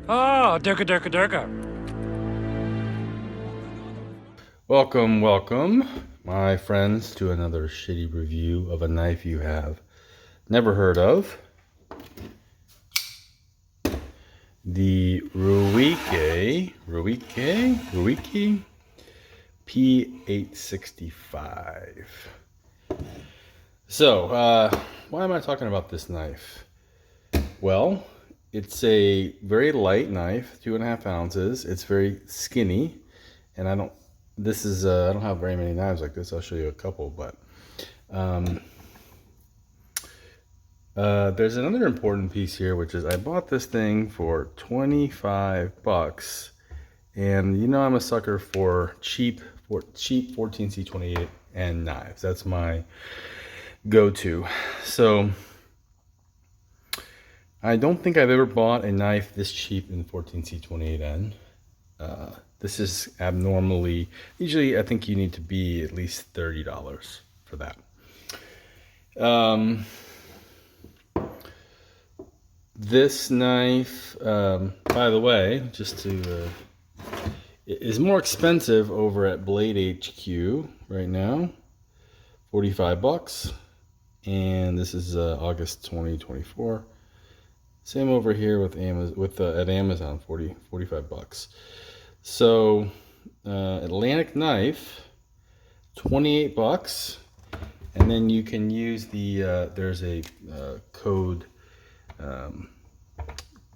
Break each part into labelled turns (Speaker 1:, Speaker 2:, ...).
Speaker 1: Ah, durka durka durka.
Speaker 2: Welcome, my friends, to another shitty review of a knife you have never heard of. The Ruike P865. So, why am I talking about this knife? Well, it's a very light knife, 2.5 ounces. It's very skinny, and I don't have very many knives like this. I'll show you a couple, but there's another important piece here, which is I bought this thing for 25 bucks, and you know I'm a sucker for cheap 14C28 and knives. That's my go-to. So I don't think I've ever bought a knife this cheap in 14C28N. This is abnormally, usually I think you need to be at least $30 for that. This knife, by the way, is more expensive over at Blade HQ right now, 45 bucks. And this is August 2024. Same over here with Amazon, at Amazon, 45 bucks. So Atlantic knife, 28 bucks. And then you can use the there's a code,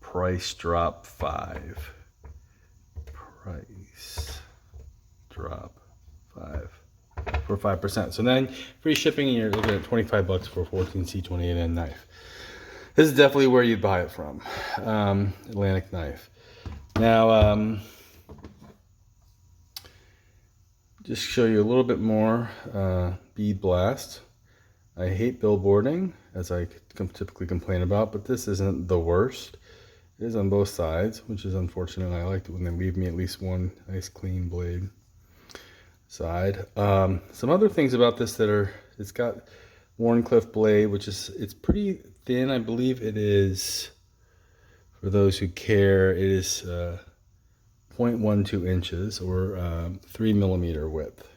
Speaker 2: price drop 5. Price drop 5 for 5%. So then free shipping, and you're looking at 25 bucks for a 14C28N knife. This is definitely where you'd buy it from, Atlantic knife. Now, just show you a little bit more bead blast. I hate billboarding, as I typically complain about, but this isn't the worst. It is on both sides, which is unfortunate. I like it when they leave me at least one nice clean blade side. Some other things about this it's got Warncliffe blade, it's pretty thin. I believe it is, for those who care, it is 0.12 inches or 3 millimeter width.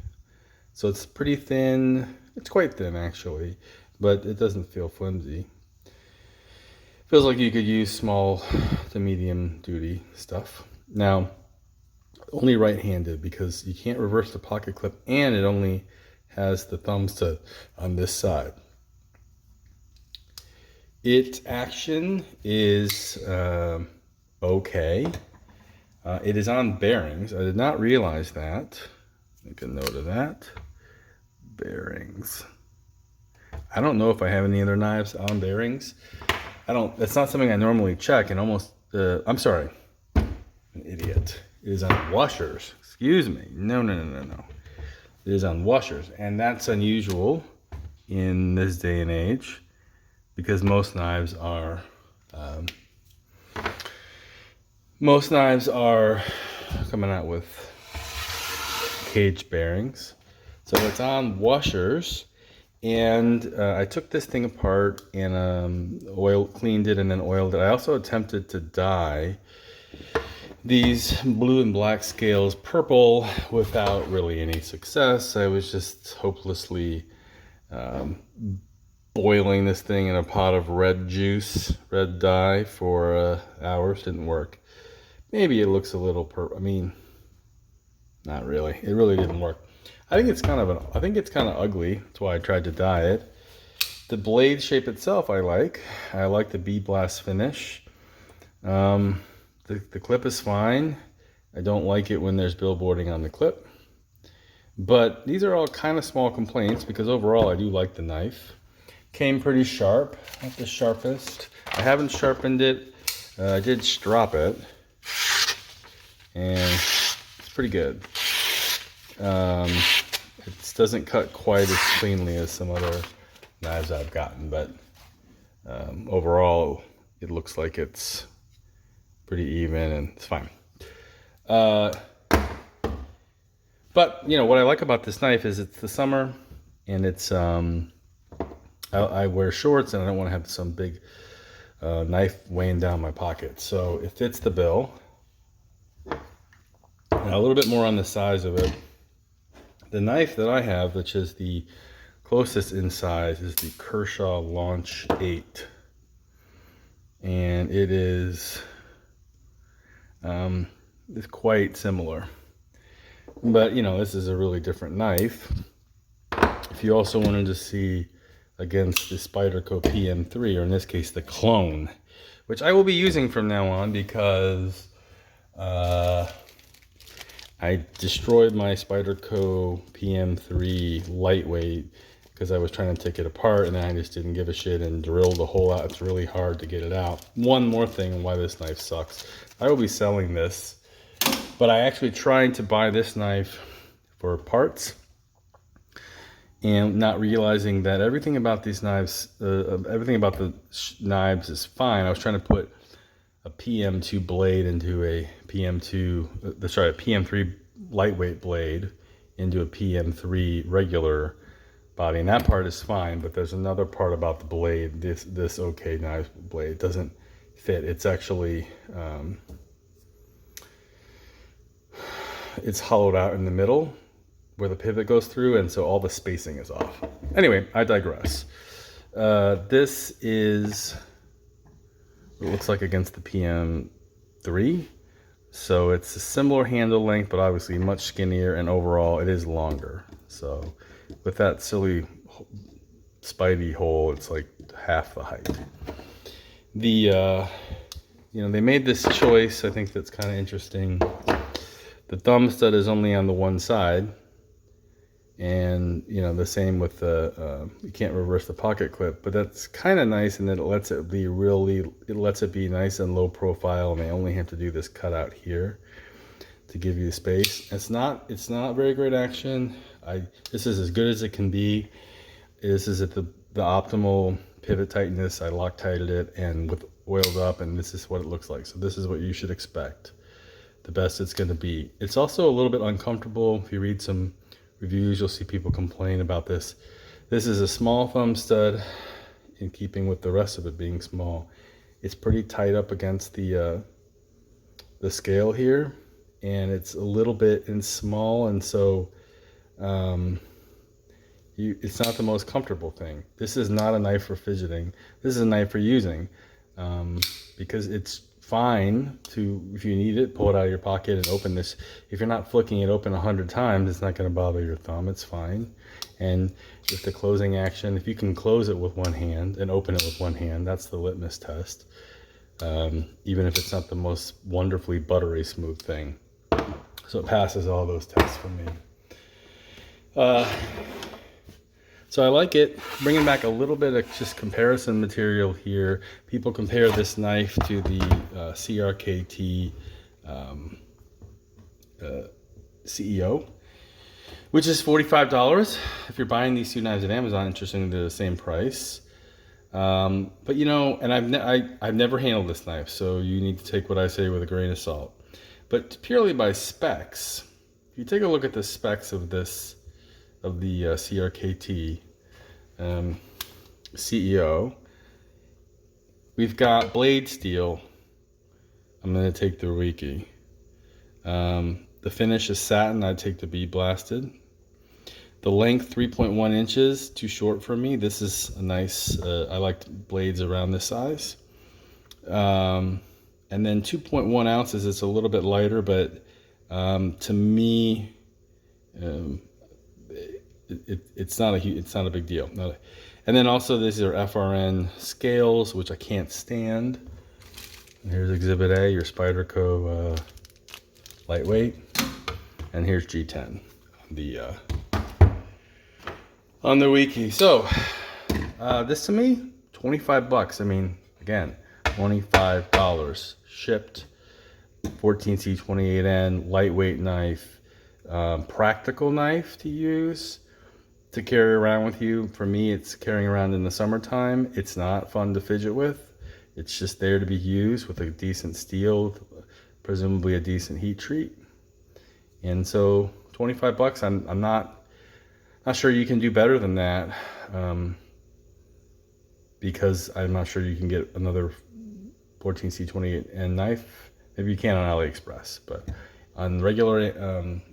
Speaker 2: So it's pretty thin. It's quite thin actually, but it doesn't feel flimsy. Feels like you could use small to medium duty stuff. Now, only right-handed, because you can't reverse the pocket clip, and it only has the thumbs on this side. Its action is okay. It is on bearings. I did not realize that. Make a note of that. Bearings. I don't know if I have any other knives on bearings. That's not something I normally check, and I'm sorry, an idiot. It is on washers. Excuse me. No. It is on washers, and that's unusual in this day and age, because most knives are coming out with cage bearings. So it's on washers. And I took this thing apart and cleaned it and then oiled it. I also attempted to dye these blue and black scales purple without really any success. I was just hopelessly boiling this thing in a pot of red dye for hours. Didn't work. Maybe it looks a little purple. I mean, not really. It really didn't work. I think it's kind of ugly. That's why I tried to dye it. The blade shape itself I like. I like the bead blast finish. The clip is fine. I don't like it when there's billboarding on the clip. But these are all kind of small complaints, because overall I do like the knife. Came pretty sharp, not the sharpest. I haven't sharpened it. I did strop it, and it's pretty good. It doesn't cut quite as cleanly as some other knives I've gotten, but overall it looks like it's pretty even and it's fine. But you know what I like about this knife is it's the summer, and it's I wear shorts and I don't want to have some big knife weighing down my pocket. So it fits the bill. Now a little bit more on the size of it. The knife that I have, which is the closest in size, is the Kershaw Launch 8. And it is it's quite similar. But, you know, this is a really different knife. If you also wanted to see against the Spyderco PM3, or in this case, the clone, which I will be using from now on because I destroyed my Spyderco PM3 lightweight because I was trying to take it apart and then I just didn't give a shit and drilled the hole out. It's really hard to get it out. One more thing why this knife sucks. I will be selling this, but I actually tried to buy this knife for parts and not realizing that everything about these knives, everything about the knives is fine. I was trying to put a PM2 blade into a a PM3 lightweight blade into a PM3 regular body, and that part is fine, but there's another part about the blade, this OK knife blade doesn't fit. It's actually it's hollowed out in the middle where the pivot goes through, and so all the spacing is off. Anyway, I digress. This is what it looks like against the PM3. So it's a similar handle length, but obviously much skinnier, and overall it is longer. So with that silly Spidey hole, it's like half the height. The you know, they made this choice, I think that's kind of interesting. The thumb stud is only on the one side, and you know, the same with the you can't reverse the pocket clip, but that's kind of nice, and it lets it be nice and low profile, and they only have to do this cutout here to give you the space. It's not very great action. This is as good as it can be. This is at the optimal pivot tightness. I Loctited it and with oiled up, and this is what it looks like. So this is what you should expect. The best it's going to be. It's also a little bit uncomfortable. If you read some reviews, you'll see people complain about this. This is a small thumb stud in keeping with the rest of it being small. It's pretty tight up against the scale here, and it's a little bit small, and so it's not the most comfortable thing. This is not a knife for fidgeting. This is a knife for using, because it's fine to, if you need it, pull it out of your pocket and open this. If you're not flicking it open 100 times, it's not going to bother your thumb. It's fine. And with the closing action, if you can close it with one hand and open it with one hand, that's the litmus test. Even if it's not the most wonderfully buttery smooth thing. So it passes all those tests for me. So I like it. Bringing back a little bit of just comparison material here. People compare this knife to the CRKT CEO, which is $45. If you're buying these two knives at Amazon, interestingly, they're the same price. But you know, and I've never handled this knife, so you need to take what I say with a grain of salt. But purely by specs, if you take a look at the specs of this, of the CRKT CEO, we've got blade steel. I'm going to take the Ruike. The finish is satin. I'd take the bead blasted. The length 3.1 inches, too short for me. This is a nice, I like blades around this size. And then 2.1 ounces, it's a little bit lighter, but to me, it's not a big deal. And then also these are FRN scales, which I can't stand. And here's Exhibit A, your Spyderco lightweight, and here's G10 on the Ruike. So this to me, 25 bucks. I mean, again, $25 shipped, 14C 28N lightweight knife, practical knife to use, to carry around with you. For me, it's carrying around in the summertime. It's not fun to fidget with. It's just there to be used with a decent steel, presumably a decent heat treat. And so 25 bucks, I'm not sure you can do better than that, because I'm not sure you can get another 14C28N knife. Maybe you can on AliExpress, but on regular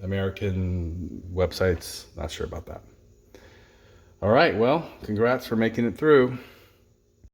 Speaker 2: American websites, not sure about that. All right, well, congrats for making it through.